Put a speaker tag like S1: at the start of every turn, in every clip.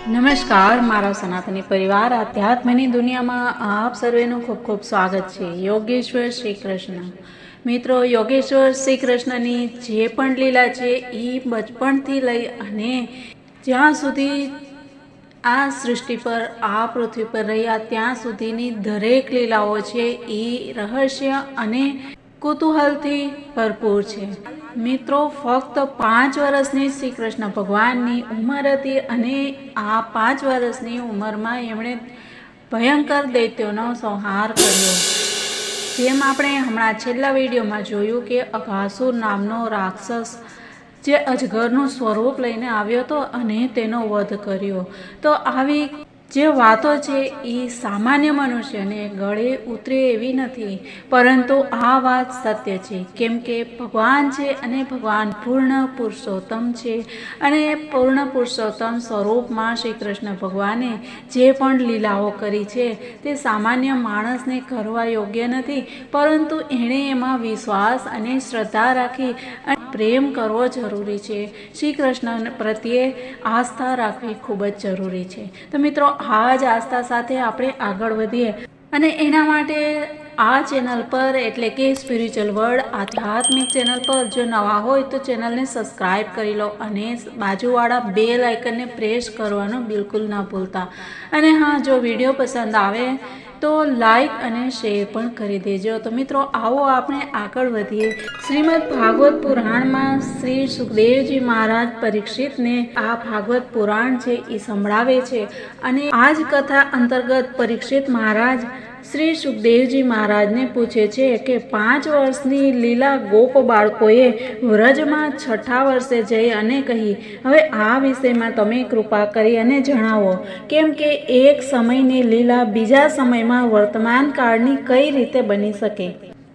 S1: નમસ્કાર, મારા સનાતની પરિવાર આધ્યાત્મની દુનિયામાં આપ સર્વેનું ખૂબ ખૂબ સ્વાગત છે। યોગેશ્વર શ્રી કૃષ્ણ મિત્રો, યોગેશ્વર શ્રી કૃષ્ણની જે પણ લીલા છે એ બચપણથી લઈ અને જ્યાં સુધી આ સૃષ્ટિ પર આ પૃથ્વી પર રહ્યા ત્યાં સુધીની દરેક લીલાઓ છે એ રહસ્ય અને કુતૂહલથી ભરપૂર છે। મિત્રો, ફક્ત 5 વર્ષની શ્રી કૃષ્ણ ભગવાનની ઉંમર હતી અને આ 5 વર્ષની ઉંમરમાં એમણે ભયંકર દૈત્યોનો સંહાર કર્યો। જેમ આપણે હમણાં છેલ્લા વિડીયોમાં જોયું કે અઘાસુર નામનો રાક્ષસ જે અજગરનું સ્વરૂપ લઈને આવ્યો હતો અને તેનો વધ કર્યો। તો આવી જે વાતો છે એ સામાન્ય મનુષ્યને ગળે ઉતરે એવી નથી, પરંતુ આ વાત સત્ય છે, કેમ કે ભગવાન છે અને ભગવાન પૂર્ણ પુરુષોત્તમ છે અને પૂર્ણ પુરુષોત્તમ સ્વરૂપમાં શ્રી કૃષ્ણ ભગવાને જે પણ લીલાઓ કરી છે તે સામાન્ય માણસને કરવા યોગ્ય નથી, પરંતુ એણે એમાં વિશ્વાસ અને શ્રદ્ધા રાખી અને પ્રેમ કરવો જરૂરી છે। શ્રી કૃષ્ણ પ્રત્યે આસ્થા રાખવી ખૂબ જ જરૂરી છે। તો મિત્રો, આ જ આસ્થા સાથે આપણે આગળ વધીએ અને એના માટે આ ચેનલ પર એટલે કે સ્પિરિચ્યુઅલ વર્લ્ડ આધ્યાત્મિક ચેનલ પર જો નવા હોય તો ચેનલને સબસ્ક્રાઈબ કરી લો અને બાજુવાળા બેલ આઇકનને પ્રેસ કરવાનું બિલકુલ ના ભૂલતા। અને હા, જો વિડીયો પસંદ આવે તો લાઈક અને શેર પણ કરી દેજો। તો મિત્રો, આવો આપણે આગળ વધીએ। શ્રીમદ ભાગવત પુરાણમાં શ્રી સુખદેવજી મહારાજ પરીક્ષિતને આ ભાગવત પુરાણ છે એ સંભળાવે છે અને આ જ કથા અંતર્ગત પરીક્ષિત મહારાજ શ્રી સુખદેવજી મહારાજને પૂછે છે કે 5 વર્ષની લીલા ગોપ બાળકોએ વ્રજમાં 6ઠા વર્ષે જઈ અને કહી, હવે આ વિષયમાં તમે કૃપા કરી અને જણાવો, કેમ કે એક સમયની લીલા બીજા સમયમાં વર્તમાન કાળની કઈ રીતે બની શકે।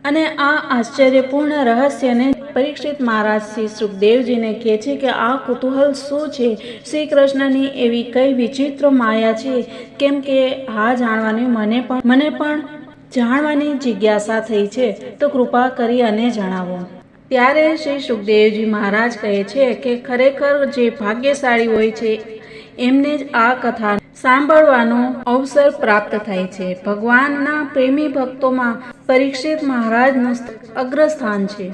S1: અને આ આશ્ચર્યપૂર્ણ રહસ્યને પરીક્ષિત મહારાજ શ્રી સુખદેવજીને કહે છે કે આ કુતૂહલ શું છે, શ્રી કૃષ્ણની એવી કઈ વિચિત્ર માયા છે, કેમ કે આ જાણવાની મને પણ જાણવાની જિજ્ઞાસા થઈ છે, તો કૃપા કરી અને જણાવો। ત્યારે શ્રી સુખદેવજી મહારાજ કહે છે કે ખરેખર જે ભાગ્યશાળી હોય છે એમને જ આ કથા સાંભળવાનો અવસર પ્રાપ્ત થાય છે। ભગવાનના પ્રેમી ભક્તોમાં પરીક્ષિત મહારાજનું અગ્રસ્થાન છે।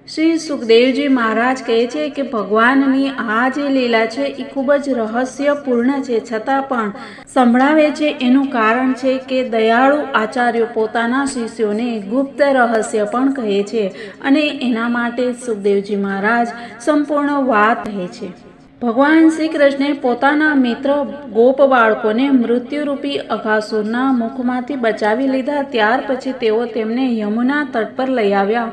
S1: શ્રી સુખદેવજી મહારાજ કહે છે કે ભગવાનની આ જે લીલા છે એ ખૂબ જ રહસ્યપૂર્ણ છે, છતાં પણ સંભળાવે છે। એનું કારણ છે કે દયાળુ આચાર્યો પોતાના શિષ્યોને ગુપ્ત રહસ્ય પણ કહે છે અને એના માટે સુખદેવજી મહારાજ સંપૂર્ણ વાત કહે છે। ભગવાન શ્રી કૃષ્ણે પોતાના મિત્ર ગોપ બાળકોને મૃત્યુરૂપી અઘાસુરના મુખમાંથી બચાવી લીધા। ત્યાર પછી તેઓ તેમને યમુના તટ પર લઈ આવ્યા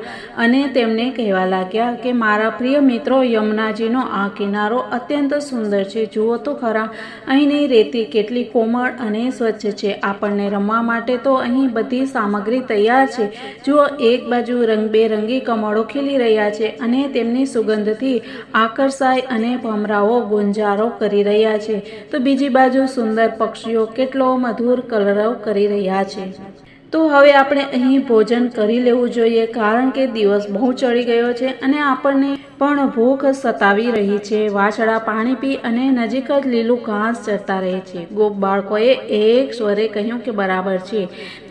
S1: અને તેમને કહેવા લાગ્યા કે મારા પ્રિય મિત્રો, યમુનાજીનો આ કિનારો અત્યંત સુંદર છે, જુઓ તો ખરા, અહીંની રેતી કેટલી કોમળ અને સ્વચ્છ છે। આપણને રમવા માટે તો અહીં બધી સામગ્રી તૈયાર છે। જુઓ, એક બાજુ રંગબેરંગી કમળો ખીલી રહ્યા છે અને તેમની સુગંધથી આકર્ષાય અને ભમરા ગુંજારો કરી રહ્યા છે, તો બીજી બાજુ સુંદર પક્ષીઓ કેટલો મધુર કલરવ કરી રહ્યા છે। તો હવે આપણે અહીં ભોજન કરી લેવું જોઈએ, કારણ કે દિવસ બહુ ચડી ગયો છે અને આપણને પણ ભૂખ સતાવી રહી છે। વાછડા પાણી પી અને નજીક જ લીલું ઘાસ ચરતા રહે છે। ગોપ બાળકોએ એક સ્વરે કહ્યું કે બરાબર છે।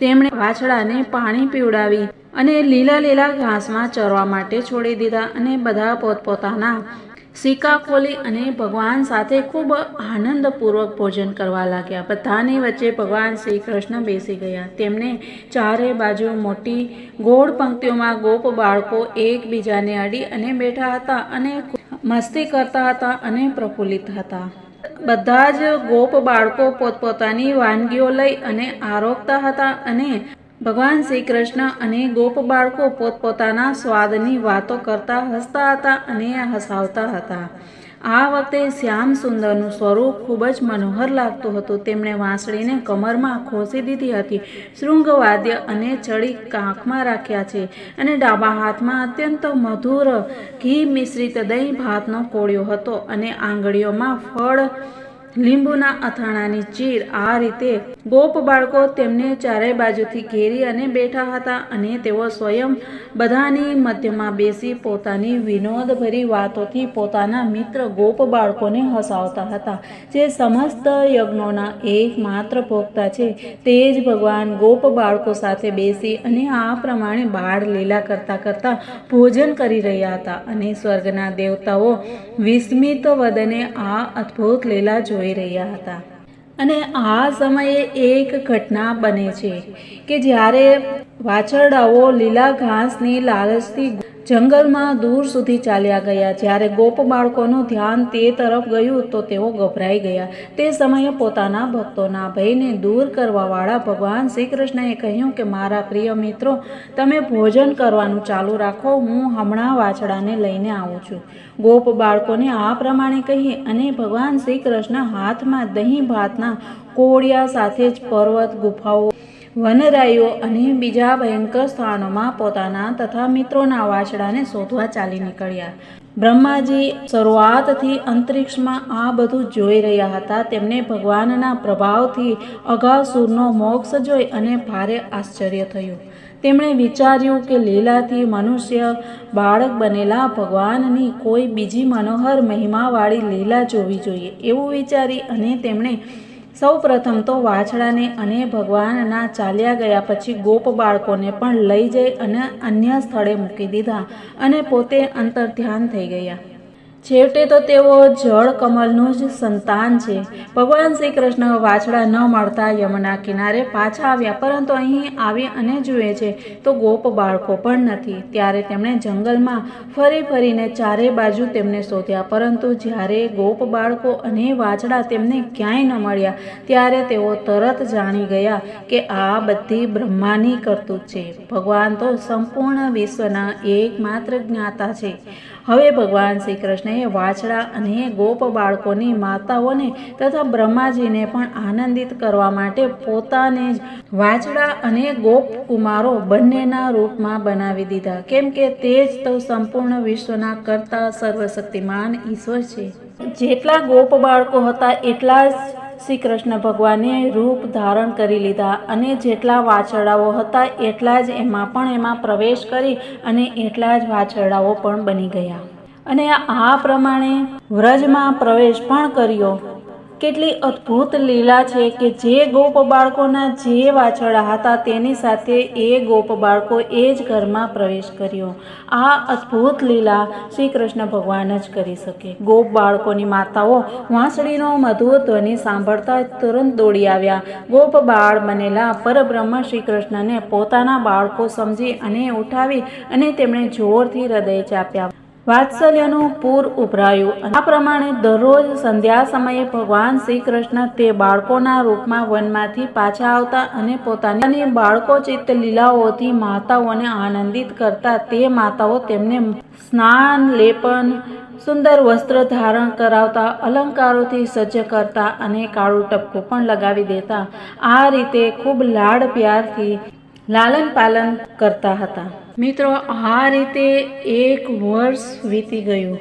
S1: તેમણે વાછડાને પાણી પીવડાવી અને લીલા ઘાસમાં ચરવા માટે છોડી દીધા અને બધા પોતપોતાના સિક્કા ખોલી અને ભગવાન સાથે ખૂબ આનંદપૂર્વક ભોજન કરવા લાગ્યા। બધાની વચ્ચે ભગવાન શ્રી કૃષ્ણ બેસી ગયા। તેમને ચારે બાજુ મોટી ગોળ પંક્તિઓમાં ગોપ બાળકો એકબીજાને અડી અને બેઠા હતા અને મસ્તી કરતા હતા અને પ્રફુલ્લિત હતા। બધા જ ગોપ બાળકો પોતપોતાની વાનગીઓ લઈ અને આરોગતા હતા અને ભગવાન શ્રી કૃષ્ણ અને ગોપ બાળકો પોતપોતાના સ્વાદની વાતો કરતા હસતા હતા અને હસાવતા હતા। આ વખતે શ્યામ સુંદરનું સ્વરૂપ ખૂબ જ મનોહર લાગતું હતું। તેમણે વાંસળીને કમરમાં ખોસી દીધી હતી, શૃંગવાદ્ય અને છડી કાંખમાં રાખ્યા છે અને ડાબા હાથમાં અત્યંત મધુર ઘી મિશ્રિત દહીં ભાતનો કોળિયો હતો અને આંગળીઓમાં ફળ લીંબુના અથાણાની ચીર. આ રીતે ગોપ બાળકો તેમને ચારે બાજુથી ઘેરી અને બેઠા હતા અને તેઓ સ્વયં બધાની મધ્યમાં બેસી પોતાની વિનોદભરી વાતોથી પોતાના મિત્ર ગોપ બાળકોને હસાવતા હતા. જે સમસ્ત યજ્ઞોના એકમાત્ર ભોગતા છે તે જ ભગવાન ગોપ બાળકો સાથે બેસી અને આ પ્રમાણે બાળ લીલા કરતા કરતા ભોજન કરી રહ્યા હતા અને સ્વર્ગના દેવતાઓ વિસ્મિત વદને આ અદ્ભુત લીલા જોઈ રહ્યા હતા. અને આ સમયે એક ઘટના બને છે કે જ્યારે વાછરડાઓ લીલા ઘાસની લાલચથી જંગલમાં દૂર સુધી ચાલ્યા ગયા. જ્યારે ગોપ બાળકોનું ધ્યાન તે તરફ ગયું તો તેઓ ગભરાઈ ગયા. તે સમયે પોતાના ભક્તોના ભયને દૂર કરવાવાળા ભગવાન શ્રી કૃષ્ણએ કહ્યું કે મારા પ્રિય મિત્રો, તમે ભોજન કરવાનું ચાલુ રાખો, હું હમણાં વાછડાને લઈને આવું છું. ગોપ બાળકોને આ પ્રમાણે કહી અને ભગવાન શ્રી કૃષ્ણ હાથમાં દહીં ભાતના કોળિયા સાથે જ પર્વત, ગુફાઓ, વનરાઈઓ અને બીજા ભયંકર સ્થાનોમાં પોતાના તથા મિત્રોના વાછડાને શોધવા ચાલી નીકળ્યા. બ્રહ્માજી શરૂઆતથી અંતરિક્ષમાં આ બધું જોઈ રહ્યા હતા. તેમને ભગવાનના પ્રભાવથી અઘાસુરનો મોક્ષ જોઈ અને ભારે આશ્ચર્ય થયું. તેમણે વિચાર્યું કે લીલાથી મનુષ્ય બાળક બનેલા ભગવાનની કોઈ બીજી મનોહર મહિમાવાળી લીલા જોવી જોઈએ એવું વિચારી અને તેમણે સૌ પ્રથમ તો વાછડાને અને ભગવાનના ચાલ્યા ગયા પછી ગોપ બાળકોને પણ લઈ જઈ અને અન્ય સ્થળે મૂકી દીધા અને પોતે અંતર્ધ્યાન થઈ ગયા. છેવટે તો તેઓ જળ કમલનું જ સંતાન છે. ભગવાન શ્રી કૃષ્ણ વાછડા ન મળતા યમુના કિનારે પાછા આવ્યા, પરંતુ અહીં આવી અને જુએ છે તો ગોપ બાળકો પણ નથી. ત્યારે તેમણે જંગલમાં ફરી ફરીને ચારે બાજુ તેમને શોધ્યા, પરંતુ જ્યારે ગોપ બાળકો અને વાછડા તેમને ક્યાંય ન મળ્યા ત્યારે તેઓ તરત જાણી ગયા કે આ બધી બ્રહ્માની કરતૂત છે. ભગવાન તો સંપૂર્ણ વિશ્વના એકમાત્ર જ્ઞાતા છે. હવે ભગવાન શ્રી કૃષ્ણએ વાછડા અને ગોપ બાળકોની માતાઓને તથા બ્રહ્માજીને પણ આનંદિત કરવા માટે પોતાને જ વાછડા અને ગોપ કુમારો બંનેના રૂપમાં બનાવી દીધા, કેમ કે તે જ તો સંપૂર્ણ વિશ્વના કરતા સર્વશક્તિમાન ઈશ્વર છે. જેટલા ગોપ બાળકો હતા એટલા જ શ્રી કૃષ્ણ ભગવાને રૂપ ધારણ કરી લીધા અને જેટલા વાછરડાઓ હતા એટલા જ એમાં પ્રવેશ કરી અને એટલા જ વાછરડાઓ પણ બની ગયા અને આ પ્રમાણે વ્રજમાં પ્રવેશ પણ કર્યો. કેટલી અદ્ભુત લીલા છે કે જે ગોપ બાળકોના જે વાછરડા હતા તેની સાથે એ ગોપ બાળકો એ જ ઘરમાં પ્રવેશ કર્યો. આ અદ્ભુત લીલા શ્રી કૃષ્ણ ભગવાન જ કરી શકે. ગોપ બાળકોની માતાઓ વાંસળીનો મધુર ધ્વનિ સાંભળતા તુરંત દોડી આવ્યા. ગોપ બાળ બનેલા પરબ્રહ્મ શ્રી કૃષ્ણને પોતાના બાળકો સમજી અને ઉઠાવી અને તેમણે જોરથી હૃદય ચાપ્યા. વાત્સલ્યનું પૂર ઉભરાયું. આ પ્રમાણે દરરોજ સંધ્યા સમયે ભગવાન શ્રી કૃષ્ણ તે બાળકોના રૂપમાં વનમાંથી પાછા આવતા અને પોતાની બાળકોચિત લીલાઓથી માતાઓને આનંદિત કરતા. તે માતાઓ તેમને સ્નાન, લેપન, સુંદર વસ્ત્ર ધારણ કરાવતા, અલંકારોથી સજ્જ કરતા અને કાળું ટપકું પણ લગાવી દેતા. આ રીતે ખૂબ લાડ પ્યારથી લાલન પાલન કરતા હતા. મિત્રો, આ રીતે 1 વર્ષ વીતી ગયું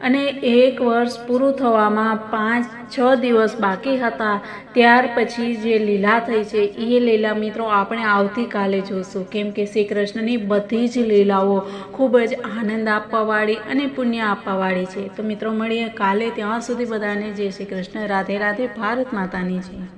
S1: અને 1 વર્ષ પૂરું થવામાં 5-6 દિવસ બાકી હતા. ત્યાર પછી જે લીલા થઈ છે એ લીલા મિત્રો આપણે આવતીકાલે જોશું, કેમ કે શ્રી કૃષ્ણની બધી જ લીલાઓ ખૂબ જ આનંદ આપવાવાળી અને પુણ્ય આપવાવાળી છે. તો મિત્રો મળીએ કાલે. ત્યાં સુધી બધાને જય શ્રી કૃષ્ણ. રાધે રાધે. ભારત માતાની જય.